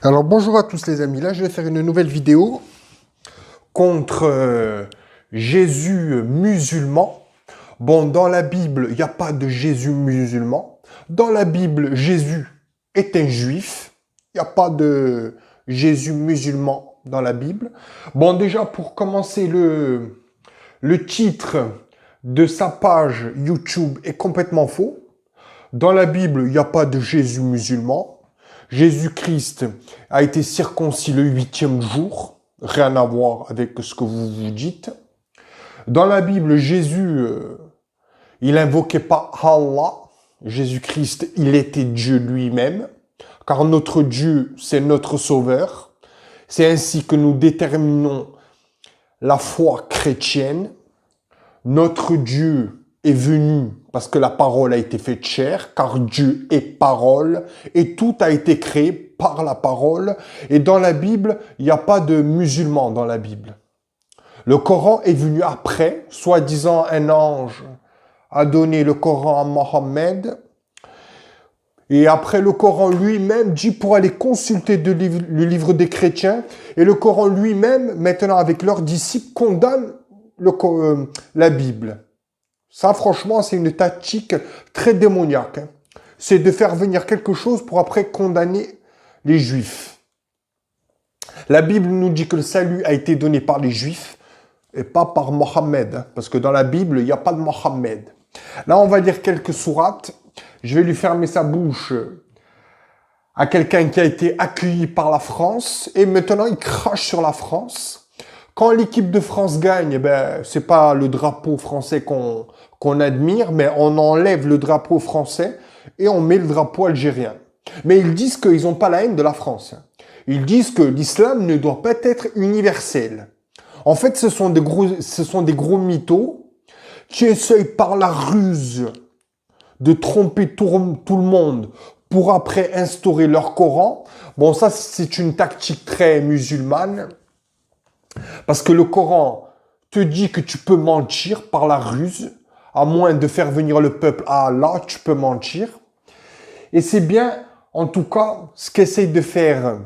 Alors bonjour à tous les amis, là je vais faire une nouvelle vidéo contre Jésus musulman. Bon, dans la Bible, il n'y a pas de Jésus musulman. Dans la Bible, Jésus est un juif. Il n'y a pas de Jésus musulman dans la Bible. Bon, déjà pour commencer, le titre de sa page YouTube est complètement faux. Dans la Bible, il n'y a pas de Jésus musulman. Jésus-Christ a été circoncis le 8e jour. Rien à voir avec ce que vous vous dites. Dans la Bible, Jésus, il invoquait pas Allah. Jésus-Christ, il était Dieu lui-même. Car notre Dieu, c'est notre Sauveur. C'est ainsi que nous déterminons la foi chrétienne. Notre Dieu est venu parce que la parole a été faite chair, car Dieu est parole, et tout a été créé par la parole. Et dans la Bible, il n'y a pas de musulmans dans la Bible. Le Coran est venu après, soi-disant un ange a donné le Coran à Mohammed. Et après, le Coran lui-même dit pour aller consulter le livre des chrétiens. Et le Coran lui-même, maintenant avec leurs disciples, condamne la Bible. Ça, franchement, c'est une tactique très démoniaque. C'est de faire venir quelque chose pour après condamner les Juifs. La Bible nous dit que le salut a été donné par les Juifs et pas par Mohammed. Parce que dans la Bible, il n'y a pas de Mohammed. Là, on va lire quelques sourates. Je vais lui fermer sa bouche à quelqu'un qui a été accueilli par la France. Et maintenant, il crache sur la France. Quand l'équipe de France gagne, ben, c'est pas le drapeau français qu'on admire, mais on enlève le drapeau français et on met le drapeau algérien. Mais ils disent qu'ils n'ont pas la haine de la France. Ils disent que l'islam ne doit pas être universel. En fait, ce sont des gros mythos qui essayent par la ruse de tromper tout le monde pour après instaurer leur Coran. Bon, ça, c'est une tactique très musulmane. Parce que le Coran te dit que tu peux mentir par la ruse, à moins de faire venir le peuple à Allah, tu peux mentir. Et c'est bien, en tout cas, ce qu'essayent de faire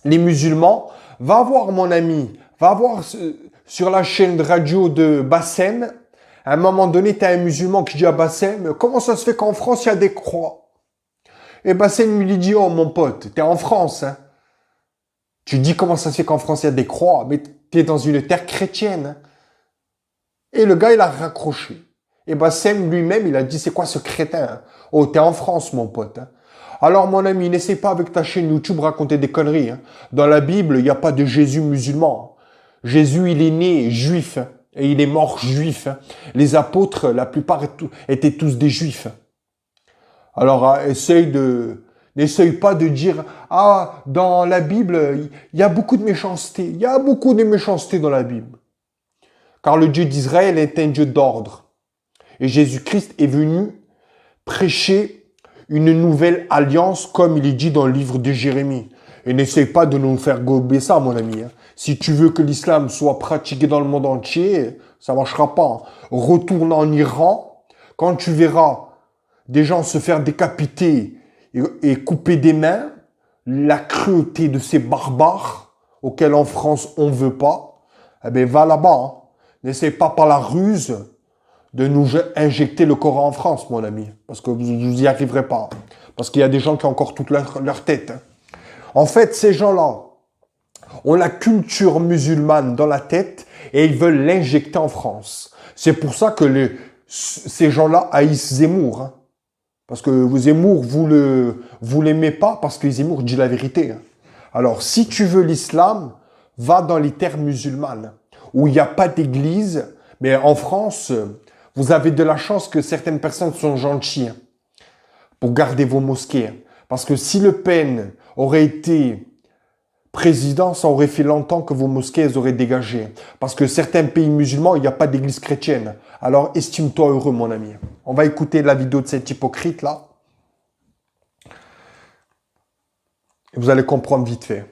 les musulmans. Va voir, mon ami, va voir sur la chaîne de radio de Bassem. À un moment donné, tu as un musulman qui dit à Bassem, comment ça se fait qu'en France, il y a des croix? Et Bassem lui dit, oh mon pote, t'es en France, hein. Tu dis comment ça se fait qu'en France il y a des croix, mais tu es dans une terre chrétienne. Et le gars, il a raccroché. Et Bassem lui-même, il a dit, c'est quoi ce crétin? Oh, t'es en France, mon pote. Alors, mon ami, n'essaie pas avec ta chaîne YouTube raconter des conneries. Dans la Bible, il n'y a pas de Jésus musulman. Jésus, il est né juif. Et il est mort juif. Les apôtres, la plupart étaient tous des juifs. Alors, n'essaye pas de dire, ah, dans la Bible, il y a beaucoup de méchanceté. Il y a beaucoup de méchanceté dans la Bible. Car le Dieu d'Israël est un Dieu d'ordre. Et Jésus-Christ est venu prêcher une nouvelle alliance, comme il est dit dans le livre de Jérémie. Et n'essaye pas de nous faire gober ça, mon ami. Si tu veux que l'islam soit pratiqué dans le monde entier, ça ne marchera pas. Retourne en Iran, quand tu verras des gens se faire décapiter et couper des mains, la cruauté de ces barbares, auxquels en France on ne veut pas, eh bien va là-bas. N'essaie pas par la ruse de nous injecter le Coran en France, mon ami, parce que vous n'y arriverez pas. Parce qu'il y a des gens qui ont encore toute leur tête. En fait, ces gens-là ont la culture musulmane dans la tête et ils veulent l'injecter en France. C'est pour ça que ces gens-là haïssent Zemmour. Parce que Zemmour, vous l'aimez pas parce que Zemmour dit la vérité. Alors, si tu veux l'islam, va dans les terres musulmanes, où il n'y a pas d'église. Mais en France, vous avez de la chance que certaines personnes sont gentilles pour garder vos mosquées. Parce que si Le Pen aurait été président, ça aurait fait longtemps que vos mosquées auraient dégagé. Parce que certains pays musulmans, il n'y a pas d'église chrétienne. Alors, estime-toi heureux, mon ami. On va écouter la vidéo de cet hypocrite-là. Et vous allez comprendre vite fait.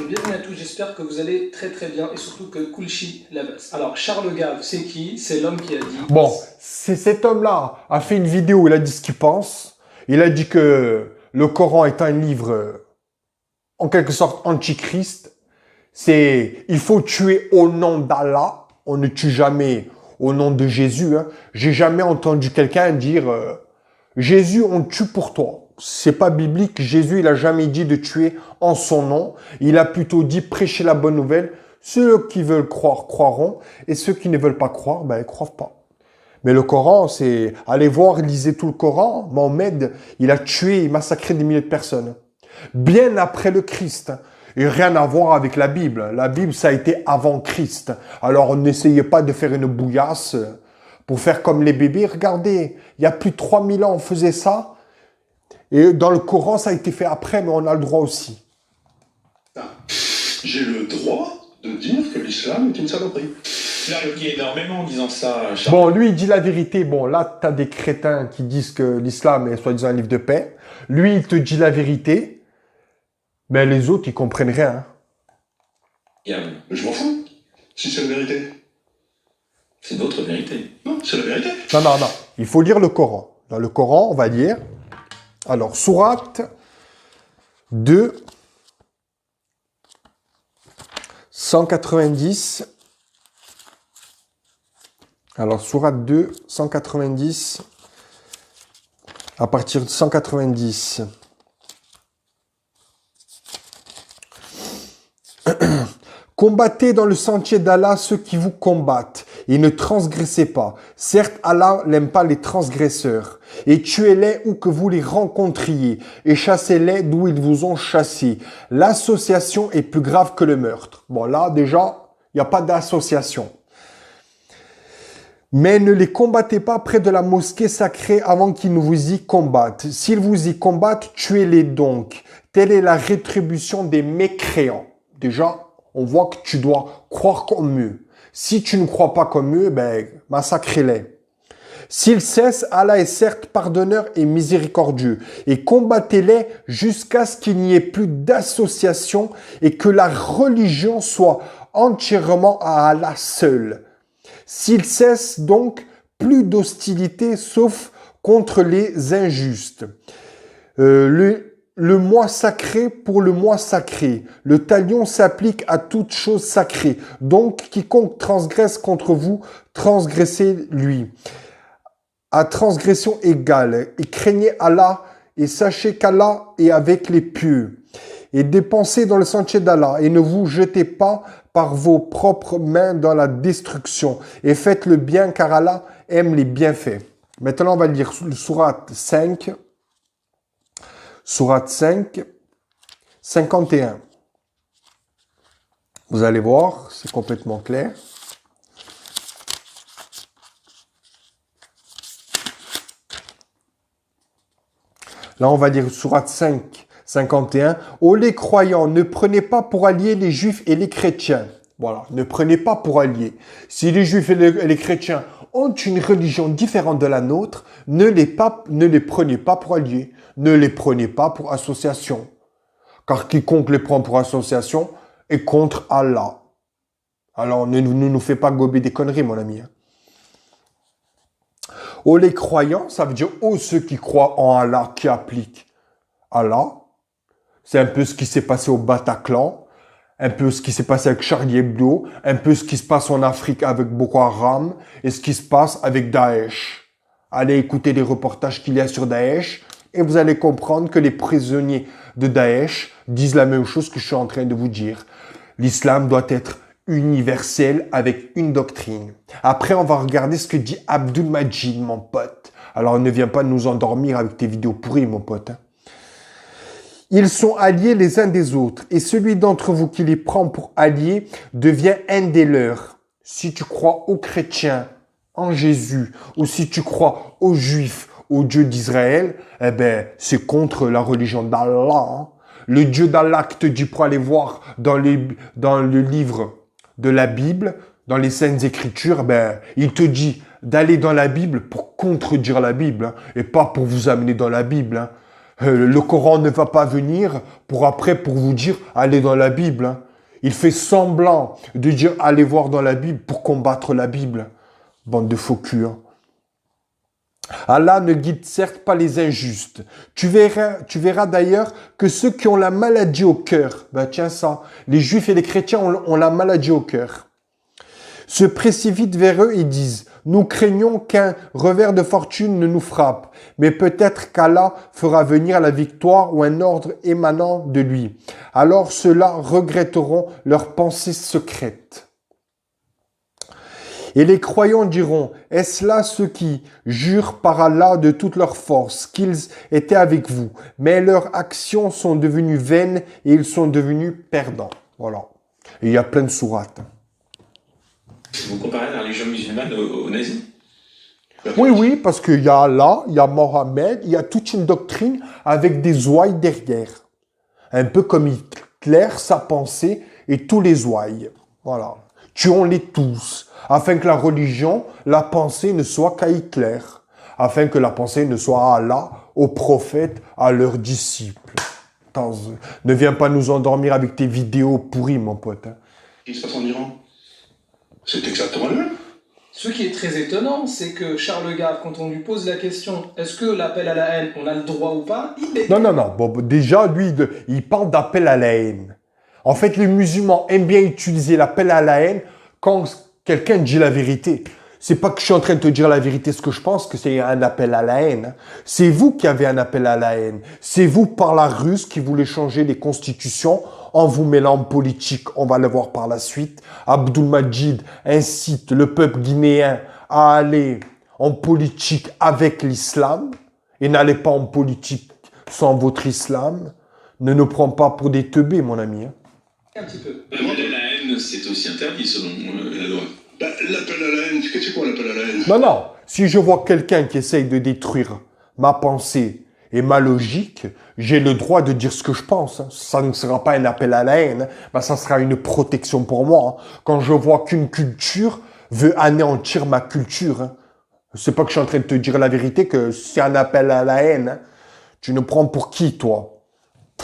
Bienvenue à tous, j'espère que vous allez très très bien et surtout que Kulchi la basse. Alors, Charles Gave, c'est qui? C'est l'homme qui a dit... Bon, cet homme-là a fait une vidéo où il a dit ce qu'il pense. Il a dit que le Coran est un livre en quelque sorte antichrist. C'est, il faut tuer au nom d'Allah. On ne tue jamais au nom de Jésus. Hein. J'ai jamais entendu quelqu'un dire Jésus, on tue pour toi. C'est pas biblique. Jésus, il a jamais dit de tuer en son nom. Il a plutôt dit prêcher la bonne nouvelle. Ceux qui veulent croire, croiront. Et ceux qui ne veulent pas croire, ben, ils croient pas. Mais le Coran, c'est, allez voir, lisez tout le Coran. Mohamed, il a tué, il massacré des milliers de personnes. Bien après le Christ. Et rien à voir avec la Bible. La Bible, ça a été avant Christ. Alors, n'essayez pas de faire une bouillasse pour faire comme les bébés. Regardez, il y a plus de 3000 ans, on faisait ça. Et dans le Coran, ça a été fait après, mais on a le droit aussi. J'ai le droit de dire que l'islam est une saloperie. Là, le qui est énormément en disant ça, Charles. Bon, lui, il dit la vérité. Bon, là, tu as des crétins qui disent que l'islam est soi-disant un livre de paix. Lui, il te dit la vérité. Mais les autres, ils comprennent rien. Yann, Je m'en fous. Si c'est la vérité. c'est d'autres vérités. Non, c'est la vérité. Non. Il faut lire le Coran. Dans le Coran, on va lire. Alors, sourate 2, 190. Alors, sourate 2, 190. À partir de 190. Combattez dans le sentier d'Allah ceux qui vous combattent et ne transgressez pas. Certes, Allah n'aime pas les transgresseurs. Et tuez-les où que vous les rencontriez et chassez-les d'où ils vous ont chassés. L'association est plus grave que le meurtre. Bon, là, déjà, il n'y a pas d'association. Mais ne les combattez pas près de la mosquée sacrée avant qu'ils ne vous y combattent. S'ils vous y combattent, tuez-les donc. Telle est la rétribution des mécréants. Déjà, on voit que tu dois croire comme eux. Si tu ne crois pas comme eux, ben, massacrez-les. S'ils cessent, Allah est certes pardonneur et miséricordieux. Et combattez-les jusqu'à ce qu'il n'y ait plus d'association et que la religion soit entièrement à Allah seul. S'ils cessent donc, plus d'hostilité sauf contre les injustes. Le mois sacré pour le mois sacré. Le talion s'applique à toute chose sacrée. Donc, quiconque transgresse contre vous, transgressez-lui. À transgression égale. Et craignez Allah et sachez qu'Allah est avec les pieux. Et dépensez dans le sentier d'Allah et ne vous jetez pas par vos propres mains dans la destruction. Et faites le bien car Allah aime les bienfaits. Maintenant, on va lire le sourate 5. Sourate 5, 51. Vous allez voir, c'est complètement clair. Là, on va dire sourate 5, 51. Ô les croyants, ne prenez pas pour alliés les juifs et les chrétiens. Voilà, ne prenez pas pour alliés. Si les juifs et les chrétiens ont une religion différente de la nôtre, ne les prenez pas pour alliés. Ne les prenez pas pour association. Car quiconque les prend pour association est contre Allah. Alors, ne nous fait pas gober des conneries, mon ami. Ô les croyants, ça veut dire ô ceux qui croient en Allah, qui appliquent Allah. C'est un peu ce qui s'est passé au Bataclan, un peu ce qui s'est passé avec Charlie Hebdo, un peu ce qui se passe en Afrique avec Boko Haram et ce qui se passe avec Daesh. Allez écouter les reportages qu'il y a sur Daesh et vous allez comprendre que les prisonniers de Daesh disent la même chose que je suis en train de vous dire. L'islam doit être universel avec une doctrine. Après, on va regarder ce que dit Abdul Majid, mon pote. Alors, ne viens pas nous endormir avec tes vidéos pourries, mon pote. Ils sont alliés les uns des autres, et celui d'entre vous qui les prend pour alliés devient un des leurs. Si tu crois aux chrétiens, en Jésus, ou si tu crois aux juifs, au Dieu d'Israël, eh ben, c'est contre la religion d'Allah. Hein. Le Dieu d'Allah qui te dit pour aller voir dans le livre de la Bible, dans les Saintes Écritures, ben, il te dit d'aller dans la Bible pour contredire la Bible, hein, et pas pour vous amener dans la Bible. Hein. Le Coran ne va pas venir pour vous dire allez dans la Bible. Hein. Il fait semblant de dire allez voir dans la Bible pour combattre la Bible. Bande de faux culs. Hein. Allah ne guide certes pas les injustes. Tu verras d'ailleurs que ceux qui ont la maladie au cœur, ben tiens ça, les juifs et les chrétiens ont la maladie au cœur, se précipitent vers eux et disent, nous craignons qu'un revers de fortune ne nous frappe, mais peut-être qu'Allah fera venir la victoire ou un ordre émanant de lui. Alors ceux-là regretteront leurs pensées secrètes. Et les croyants diront, est-ce là ceux qui jurent par Allah de toute leur force qu'ils étaient avec vous, mais leurs actions sont devenues vaines et ils sont devenus perdants. Voilà. Et il y a plein de sourates. Vous comparez la religion musulmane aux nazis? Oui, parce qu'il y a Allah, il y a Mohammed, il y a toute une doctrine avec des ouailles derrière. Un peu comme Hitler, sa pensée et tous les ouailles. Voilà. Tuons-les tous, afin que la religion, la pensée ne soit qu'à Hitler, afin que la pensée ne soit à Allah, aux prophètes, à leurs disciples. Attends, ne viens pas nous endormir avec tes vidéos pourries, mon pote. Qui se passe en Iran? C'est exactement le même. Ce qui est très étonnant, c'est que Charles Gave, quand on lui pose la question « Est-ce que l'appel à la haine, on a le droit ou pas ?» il est... Non. Bon, déjà, lui, il parle d'appel à la haine. En fait, les musulmans aiment bien utiliser l'appel à la haine quand quelqu'un dit la vérité. C'est pas que je suis en train de te dire la vérité, ce que je pense, que c'est un appel à la haine. C'est vous qui avez un appel à la haine. C'est vous, par la ruse, qui voulez changer les constitutions en vous mêlant en politique. On va le voir par la suite. Abdul Majid incite le peuple guinéen à aller en politique avec l'islam et n'allez pas en politique sans votre islam. Ne nous prends pas pour des teubés, mon ami. Un petit peu. L'appel à la haine, c'est aussi interdit selon la loi. Bah, l'appel à la haine, c'est quoi l'appel à la haine? Non. Si je vois quelqu'un qui essaye de détruire ma pensée et ma logique, j'ai le droit de dire ce que je pense. Ça ne sera pas un appel à la haine, mais ça sera une protection pour moi. Quand je vois qu'une culture veut anéantir ma culture, c'est pas que je suis en train de te dire la vérité, que c'est un appel à la haine. Tu nous prends pour qui, toi?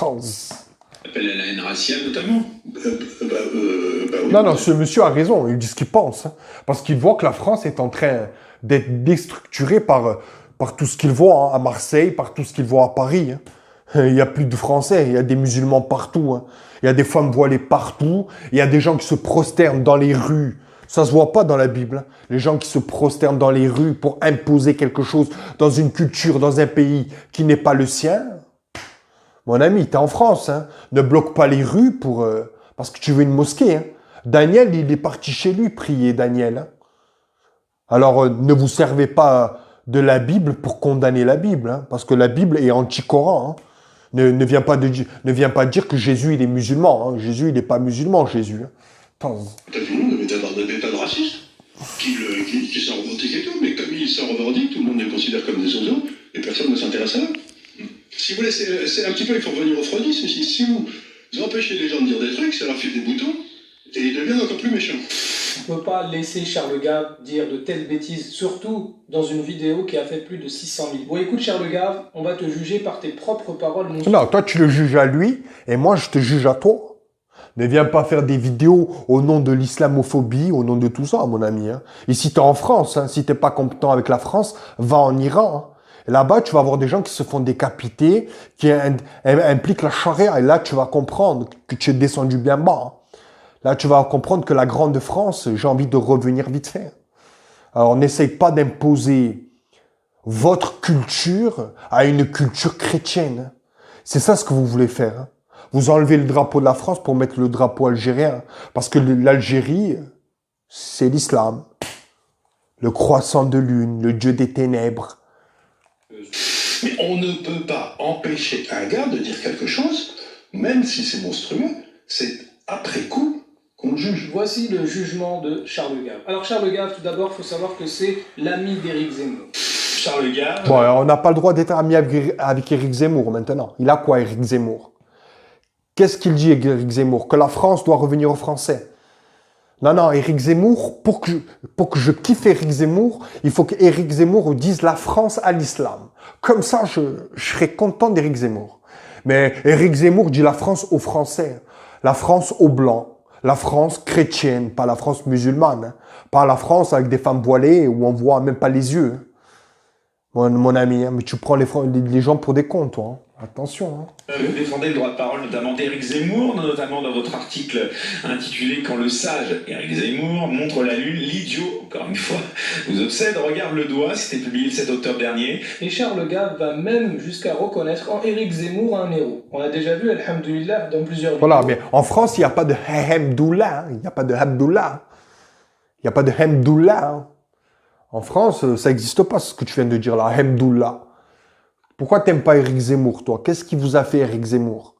Appel à la haine raciale, notamment. Oui. Non, ce monsieur a raison, il dit ce qu'il pense. Parce qu'il voit que la France est en train d'être déstructurée par tout ce qu'il voit à Marseille, par tout ce qu'il voit à Paris. Il n'y a plus de Français, il y a des musulmans partout. Il y a des femmes voilées partout, il y a des gens qui se prosternent dans les rues. Ça se voit pas dans la Bible. Les gens qui se prosternent dans les rues pour imposer quelque chose dans une culture, dans un pays qui n'est pas le sien. Mon ami, t'es en France, ne bloque pas les rues parce que tu veux une mosquée. Daniel, il est parti chez lui prier, Daniel. Alors, ne vous servez pas de la Bible pour condamner la Bible, parce que la Bible est anti-Coran. Ne viens pas dire que Jésus, il est musulman. Jésus, il n'est pas musulman, Jésus. Aux États-Unis, on avait des tas de racistes qui s'en revendiquent et tout, mais comme ils s'en revendiquent, tout le monde les considère comme des oiseaux et personne ne s'intéresse à eux. Si vous voulez, c'est un petit peu, il faut revenir au freudisme ici. Si vous empêchez les gens de dire des trucs, ça leur file des boutons et ils deviennent encore plus méchants. On ne peut pas laisser Charles Gave dire de telles bêtises, surtout dans une vidéo qui a fait plus de 600 000. Bon, écoute Charles Gave, on va te juger par tes propres paroles. Non, toi tu le juges à lui et moi je te juge à toi. Ne viens pas faire des vidéos au nom de l'islamophobie, au nom de tout ça, mon ami. Ici, t'es en France. Si t'es pas compétent avec la France, va en Iran. Et là-bas, tu vas avoir des gens qui se font décapiter, qui impliquent la charia. Et là, tu vas comprendre que tu es descendu bien bas. Là, tu vas comprendre que la grande France, j'ai envie de revenir vite fait. Alors, n'essaye pas d'imposer votre culture à une culture chrétienne. C'est ça ce que vous voulez faire. Vous enlevez le drapeau de la France pour mettre le drapeau algérien. Parce que l'Algérie, c'est l'islam. Le croissant de lune, le dieu des ténèbres. Mais on ne peut pas empêcher un gars de dire quelque chose, même si c'est monstrueux, c'est après coup qu'on le juge. Voici le jugement de Charles Gave. Alors Charles Gave, tout d'abord, il faut savoir que c'est l'ami d'Éric Zemmour. Charles Gave... Bon, on n'a pas le droit d'être ami avec Éric Zemmour maintenant. Il a quoi, Éric Zemmour? Qu'est-ce qu'il dit, Éric Zemmour? Que la France doit revenir aux Français. Non, Éric Zemmour, pour que je kiffe Éric Zemmour, il faut qu'Éric Zemmour dise la France à l'islam. Comme ça, je serais content d'Éric Zemmour. Mais Éric Zemmour dit la France aux Français, la France aux Blancs, la France chrétienne, pas la France musulmane, pas la France avec des femmes voilées où on voit même pas les yeux. mon ami, hein, mais tu prends les gens pour des cons, toi. Hein. Attention. Hein. Vous défendez le droit de parole, notamment d'Éric Zemmour, notamment dans votre article intitulé « Quand le sage Éric Zemmour montre la lune, l'idiot, encore une fois, vous obsède, regarde le doigt », c'était publié le 7 octobre dernier. Et Charles Gave va même jusqu'à reconnaître en Éric Zemmour un héros. On a déjà vu, alhamdoulilah, dans plusieurs vidéos. Voilà, mais en France, il n'y a pas de Hamdoullah. Il n'y a pas de Hamdoullah. Il n'y a pas de Hamdoullah. Hein. En France, ça n'existe pas, ce que tu viens de dire là, Hamdoullah. Pourquoi t'aimes pas Éric Zemmour, toi? Qu'est-ce qui vous a fait, Éric Zemmour?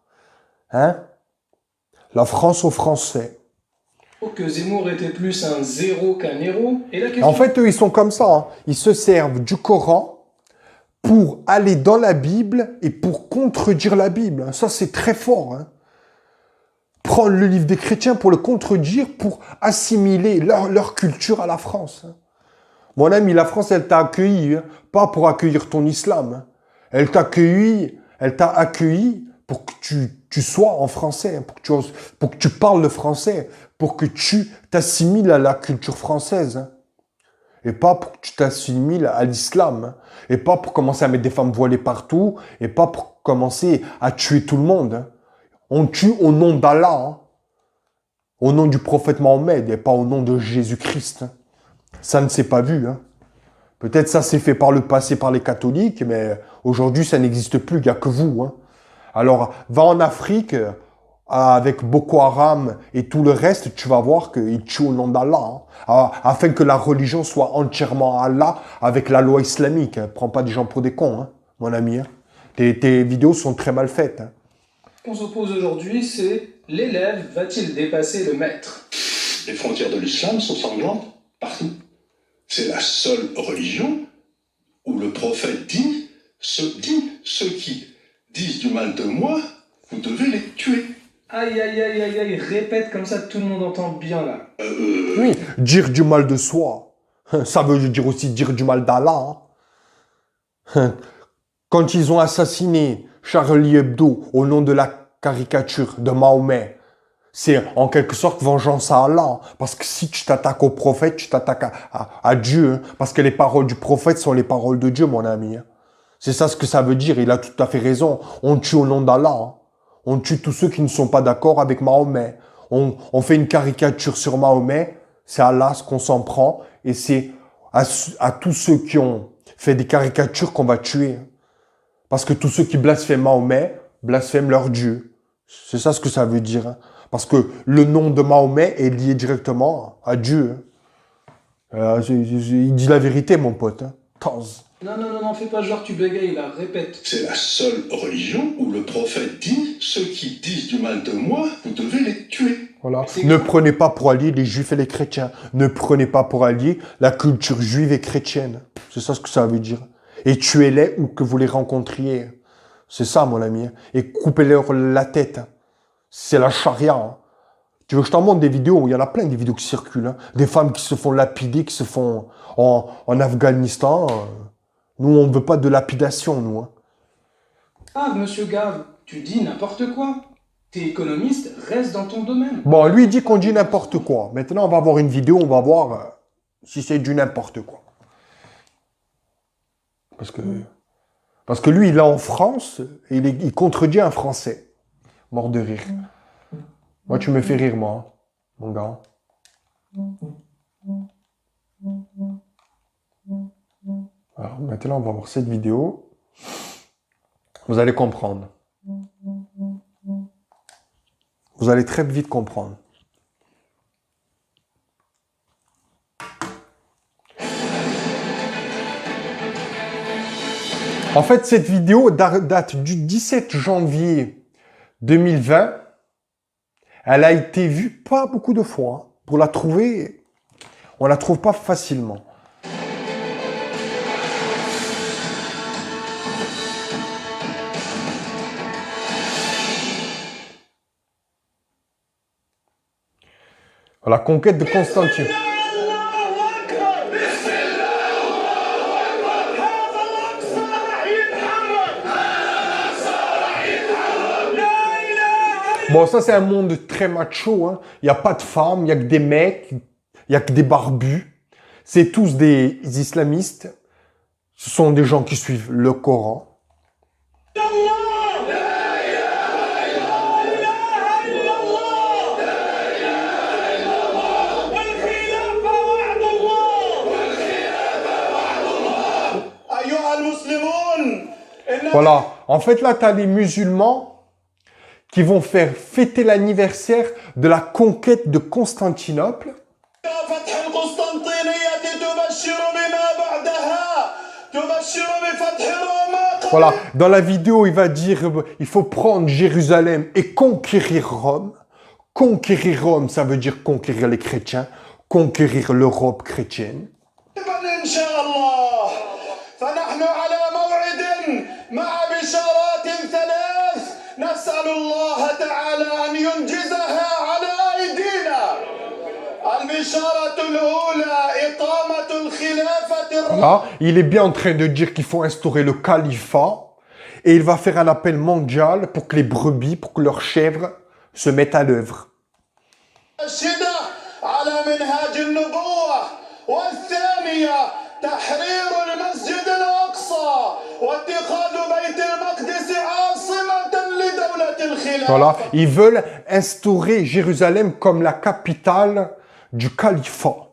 Hein? La France aux Français. Que Zemmour était plus un zéro qu'un héros. Et la question... En fait, eux, ils sont comme ça. Hein. Ils se servent du Coran pour aller dans la Bible et pour contredire la Bible. Ça, c'est très fort. Hein. Prendre le livre des chrétiens pour le contredire, pour assimiler leur culture à la France. Hein. Mon ami, la France, elle t'a accueilli, hein, pas pour accueillir ton islam. Hein. Elle t'a accueilli pour que tu sois en français, hein, pour que tu parles le français, pour que tu t'assimiles à la culture française. Hein. Et pas pour que tu t'assimiles à l'islam. Hein. Et pas pour commencer à mettre des femmes voilées partout. Et pas pour commencer à tuer tout le monde. Hein. On tue au nom d'Allah. Hein. Au nom du prophète Mohammed et pas au nom de Jésus-Christ. Hein. Ça ne s'est pas vu. Hein. Peut-être ça s'est fait par le passé par les catholiques, mais aujourd'hui, ça n'existe plus, il n'y a que vous. Hein. Alors, va en Afrique, avec Boko Haram et tout le reste, tu vas voir qu'ils tuent au nom d'Allah, hein, afin que la religion soit entièrement Allah avec la loi islamique. Hein. Prends pas des gens pour des cons, hein, mon ami. Hein. Tes vidéos sont très mal faites. Hein. Ce qu'on se pose aujourd'hui, c'est l'élève va-t-il dépasser le maître? Les frontières de l'islam sont sanglantes partout. C'est la seule religion où le prophète dit ceux qui disent du mal de moi, vous devez les tuer. Aïe, aïe, aïe, aïe, aïe, répète comme ça, tout le monde entend bien là. Oui, dire du mal de soi, ça veut dire aussi dire du mal d'Allah. Hein. Quand ils ont assassiné Charlie Hebdo au nom de la caricature de Mahomet, c'est en quelque sorte vengeance à Allah. Parce que si tu t'attaques au prophète, tu t'attaques à Dieu. Hein. Parce que les paroles du prophète sont les paroles de Dieu, mon ami. Hein. C'est ça ce que ça veut dire. Il a tout à fait raison. On tue au nom d'Allah. Hein. On tue tous ceux qui ne sont pas d'accord avec Mahomet. On fait une caricature sur Mahomet. C'est Allah ce qu'on s'en prend. Et c'est à tous ceux qui ont fait des caricatures qu'on va tuer. Hein. Parce que tous ceux qui blasphèment Mahomet blasphèment leur Dieu. C'est ça ce que ça veut dire. Hein. Parce que le nom de Mahomet est lié directement à Dieu. Il dit la vérité, mon pote. Hein. Non, fais pas genre tu bégayes là, répète. C'est la seule religion où le prophète dit ceux qui disent du mal de moi, vous devez les tuer. Voilà. Ne prenez pas pour alliés les juifs et les chrétiens. Ne prenez pas pour alliés la culture juive et chrétienne. C'est ça ce que ça veut dire. Et tuez-les où que vous les rencontriez. C'est ça, mon ami. Et coupez-leur la tête. C'est la charia. Hein. Tu veux que je t'en montre des vidéos? Il y en a plein des vidéos qui circulent. Hein. Des femmes qui se font lapider, qui se font en Afghanistan. Nous, on ne veut pas de lapidation, nous. Hein. Ah, monsieur Gave, tu dis n'importe quoi. T'es économiste, reste dans ton domaine. Bon, lui, il dit qu'on dit n'importe quoi. Maintenant, on va voir une vidéo, on va voir si c'est du n'importe quoi. Parce que lui, il est en France, et il contredit un Français. Mort de rire. Moi, tu me fais rire, moi, hein, mon gars. Alors, maintenant, on va voir cette vidéo. Vous allez comprendre. Vous allez très vite comprendre. En fait, cette vidéo date du 17 janvier 2020. Elle a été vue pas beaucoup de fois. Pour la trouver, on la trouve pas facilement. La conquête de Constantine. Bon, ça, c'est un monde très macho. Hein. Il n'y a pas de femmes, il n'y a que des mecs, il n'y a que des barbus. C'est tous des islamistes. Ce sont des gens qui suivent le Coran. Voilà. En fait, là, tu as les musulmans qui vont faire fêter l'anniversaire de la conquête de Constantinople. Voilà. Dans la vidéo, il va dire il faut prendre Jérusalem et conquérir Rome. Conquérir Rome, ça veut dire conquérir les chrétiens, conquérir l'Europe chrétienne. Voilà, il est bien en train de dire qu'il faut instaurer le califat et il va faire un appel mondial pour que les brebis, pour que leurs chèvres se mettent à l'œuvre. Voilà, ils veulent instaurer Jérusalem comme la capitale du califat.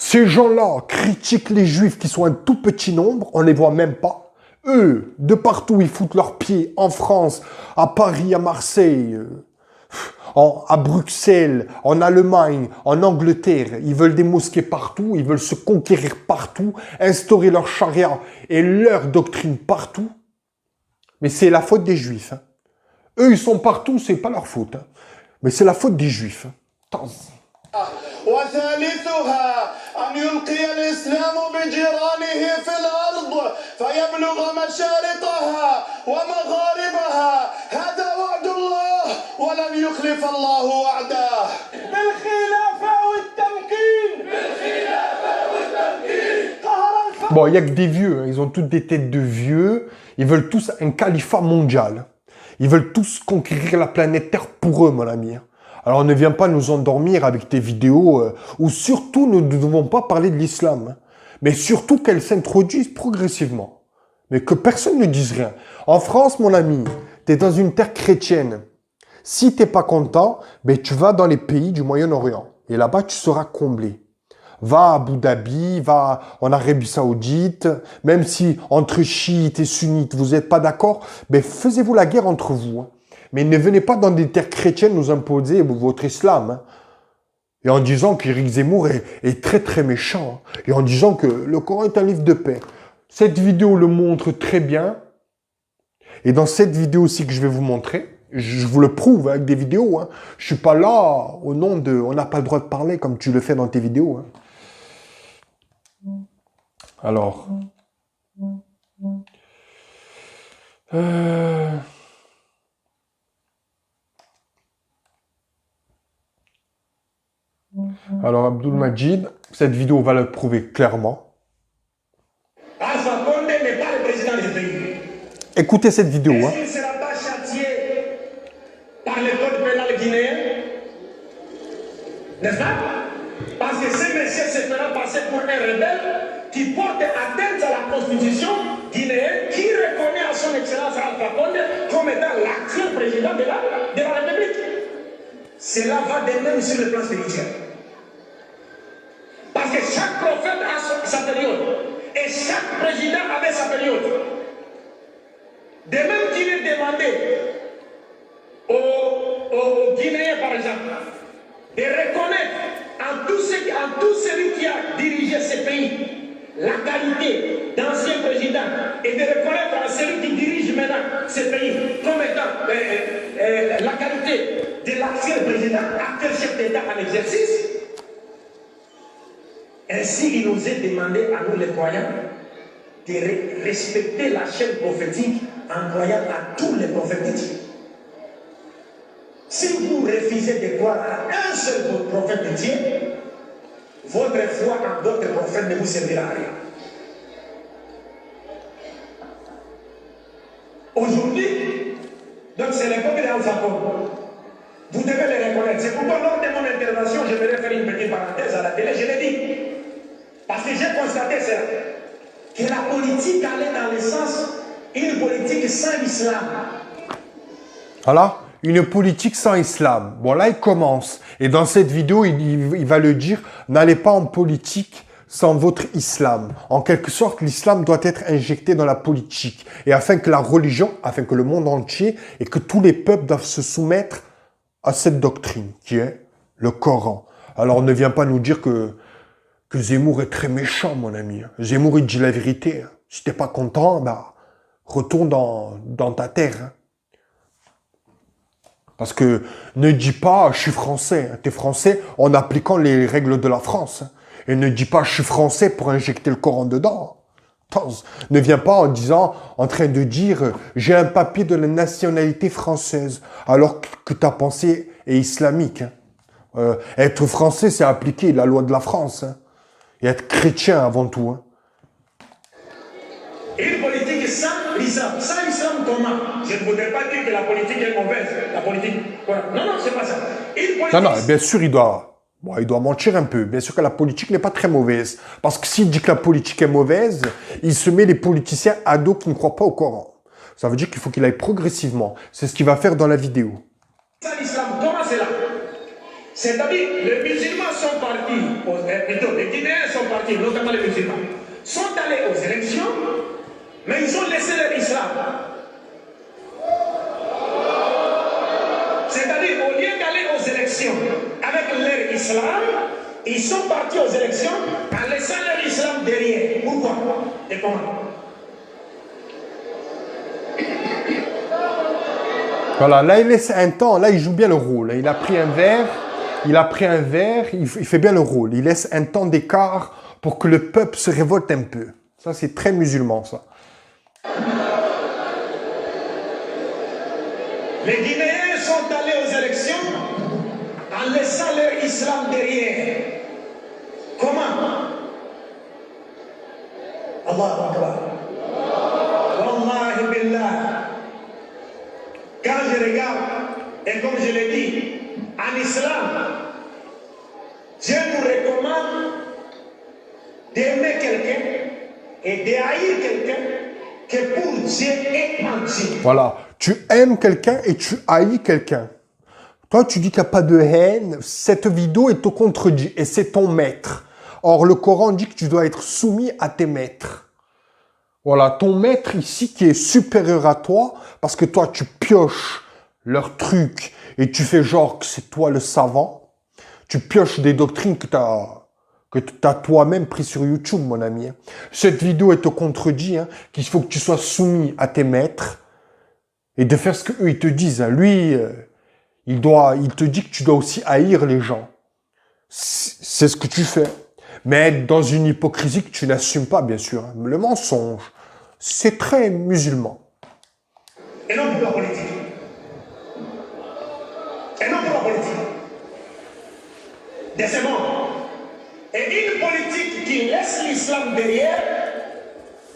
Ces gens-là critiquent les juifs qui sont un tout petit nombre, on ne les voit même pas. Eux, de partout, ils foutent leurs pieds, en France, à Paris, à Marseille, à Bruxelles, en Allemagne, en Angleterre. Ils veulent des mosquées partout, ils veulent se conquérir partout, instaurer leur charia et leur doctrine partout. Mais c'est la faute des juifs. Hein. Eux, ils sont partout, c'est pas leur faute. Hein. Mais c'est la faute des juifs. Hein. Bon, il n'y a que des vieux, hein. Ils ont toutes des têtes de vieux. Ils veulent tous un califat mondial. Ils veulent tous conquérir la planète Terre pour eux, mon ami. Alors ne viens pas nous endormir avec tes vidéos où surtout nous ne devons pas parler de l'islam. Hein. Mais surtout qu'elle s'introduise progressivement. Mais que personne ne dise rien. En France, mon ami, tu es dans une terre chrétienne. Si tu n'es pas content, ben, tu vas dans les pays du Moyen-Orient. Et là-bas, tu seras comblé. Va à Abu Dhabi, va en Arabie Saoudite, même si entre chiites et sunnites, vous n'êtes pas d'accord, ben faisez-vous la guerre entre vous. Hein. Mais ne venez pas dans des terres chrétiennes nous imposer votre islam. Hein. Et en disant qu'Éric Zemmour est très très méchant. Hein. Et en disant que le Coran est un livre de paix. Cette vidéo le montre très bien. Et dans cette vidéo aussi que je vais vous montrer, je vous le prouve avec des vidéos. Hein. Je suis pas là au nom de... On n'a pas le droit de parler comme tu le fais dans tes vidéos. Hein. Alors... Alors, Abdul Majid, cette vidéo va le prouver clairement. Alpha Condé n'est pas le président du pays. Écoutez cette vidéo. Est-ce qu'il ne sera pas châtié par le code pénal guinéen? N'est-ce pas? Parce que ce monsieur se fera passer pour un rebelle qui porte atteinte à la constitution guinéenne, qui reconnaît à son excellence Alpha Condé comme étant l'actuel président de la République. Cela va de même sur le plan spirituel. Parce que chaque prophète a sa période. Et chaque président avait sa période. De même qu'il est demandé aux Guinéens, par exemple, de reconnaître en tout celui qui a dirigé ce pays la qualité d'ancien président et de reconnaître en celui qui dirige maintenant ce pays comme étant la qualité de l'actuel président, actuel chef d'État en exercice. Ainsi, il nous est demandé à nous les croyants de respecter la chaîne prophétique en croyant à tous les prophètes. Si vous refusez de croire à un seul prophète de Dieu, votre foi en d'autres prophètes ne vous servira à rien. Aujourd'hui, donc c'est l'époque de Alpha Condé. Vous devez les reconnaître. C'est pourquoi lors de mon intervention, je vais faire une petite parenthèse à la télé, je l'ai dit. Parce que j'ai constaté ça. que la politique allait dans le sens une politique sans l'islam. Voilà, une politique sans islam. Bon, là, il commence. Et dans cette vidéo, il va le dire, n'allez pas en politique sans votre islam. En quelque sorte, l'islam doit être injecté dans la politique. Et afin que la religion, afin que le monde entier et que tous les peuples doivent se soumettre à cette doctrine, qui est le Coran. Alors, ne viens pas nous dire que Zemmour est très méchant, mon ami. Zemmour, il dit la vérité. Si t'es pas content, bah, retourne dans ta terre. Parce que ne dis pas, je suis français. T'es français en appliquant les règles de la France. Et ne dis pas, je suis français pour injecter le Coran dedans. Ne viens pas en disant, en train de dire, j'ai un papier de la nationalité française, alors que ta pensée est islamique. Être français, c'est appliquer la loi de la France. Et être chrétien avant tout. Une politique sans l'islam. Sans l'islam, comment? Je ne voudrais pas dire que la politique est mauvaise. La politique. Voilà. Non, non, c'est pas ça. Une politique... Non, bien sûr, il doit mentir un peu. Bien sûr que la politique n'est pas très mauvaise. Parce que s'il dit que la politique est mauvaise, il se met les politiciens à dos qui ne croient pas au Coran. Ça veut dire qu'il faut qu'il aille progressivement. C'est ce qu'il va faire dans la vidéo. Sans l'islam, comment c'est là? C'est-à-dire, les musulmans sont partis, plutôt, les Guinéens sont partis, notamment les musulmans, sont allés aux élections, mais ils ont laissé leur islam. C'est-à-dire, au lieu d'aller aux élections avec leur islam, ils sont partis aux élections en laissant leur islam derrière. Pourquoi? Et comment? Voilà, là, il laisse un temps, là, il joue bien le rôle. Il a pris un verre, il fait bien le rôle. Il laisse un temps d'écart pour que le peuple se révolte un peu. Ça, c'est très musulman, ça. Les Guinéens sont allés aux élections en laissant leur islam derrière. Comment? Allahu Akbar. Wallahi billah. Quand je regarde, et comme je l'ai dit, en islam, Dieu nous recommande d'aimer quelqu'un et de haïr quelqu'un que pour Dieu est menti. Voilà, tu aimes quelqu'un et tu haïs quelqu'un. Toi, tu dis qu'il n'y a pas de haine. Cette vidéo est au contredit et c'est ton maître. Or, le Coran dit que tu dois être soumis à tes maîtres. Voilà, ton maître ici qui est supérieur à toi, parce que toi, tu pioches leurs trucs et tu fais genre que c'est toi le savant. Tu pioches des doctrines que tu as toi-même pris sur YouTube, mon ami. Cette vidéo est au contredit, qu'il faut que tu sois soumis à tes maîtres et de faire ce qu'eux, ils te disent. Lui, il te dit que tu dois aussi haïr les gens. C'est ce que tu fais. Mais dans une hypocrisie que tu n'assumes pas, bien sûr. Le mensonge, c'est très musulman. Et non pour la politique. Et non pour la politique. Décemment. Et une politique qui laisse l'islam derrière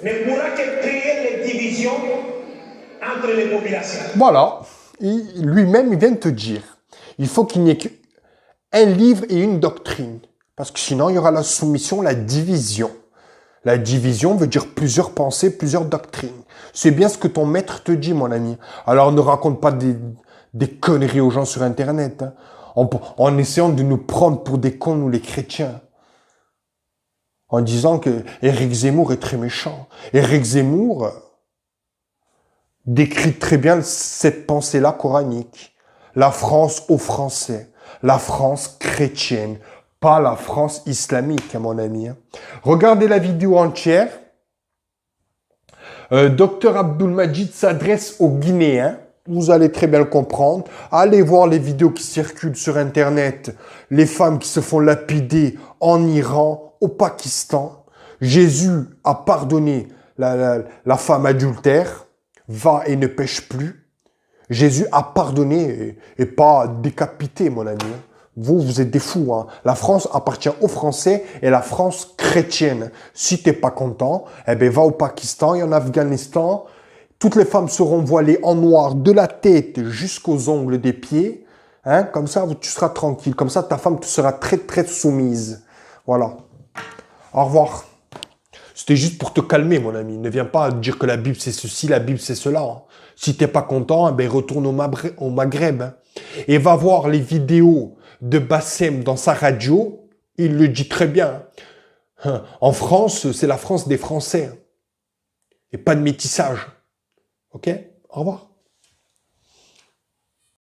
ne pourra que créer les divisions entre les populations. Voilà. Lui-même, il vient de te dire. Il faut qu'il n'y ait qu'un livre et une doctrine. Parce que sinon, il y aura la soumission, la division. La division veut dire plusieurs pensées, plusieurs doctrines. C'est bien ce que ton maître te dit, mon ami. Alors, ne raconte pas des conneries aux gens sur Internet. En essayant de nous prendre pour des cons, nous les chrétiens. En disant que Éric Zemmour est très méchant. Éric Zemmour décrit très bien cette pensée-là coranique. La France aux Français. La France chrétienne. Pas la France islamique, à mon ami. Regardez la vidéo entière. Docteur Abdulmajid s'adresse aux Guinéens. Vous allez très bien le comprendre. Allez voir les vidéos qui circulent sur Internet. Les femmes qui se font lapider en Iran, au Pakistan. Jésus a pardonné la femme adultère. Va et ne pêche plus. Jésus a pardonné et pas décapité, mon ami. Vous êtes des fous. La France appartient aux Français et la France chrétienne. Si t'es pas content, eh ben va au Pakistan et en Afghanistan. Toutes les femmes seront voilées en noir de la tête jusqu'aux ongles des pieds. Comme ça, tu seras tranquille. Comme ça, ta femme te sera très, très soumise. Voilà. Au revoir. C'était juste pour te calmer, mon ami. Ne viens pas dire que la Bible c'est ceci, la Bible c'est cela. Hein. Si t'es pas content, eh ben retourne au Maghreb. Hein. Et va voir les vidéos de Bassem dans sa radio. Il le dit très bien. Hein. En France, c'est la France des Français. Hein. Et pas de métissage. Ok? Au revoir.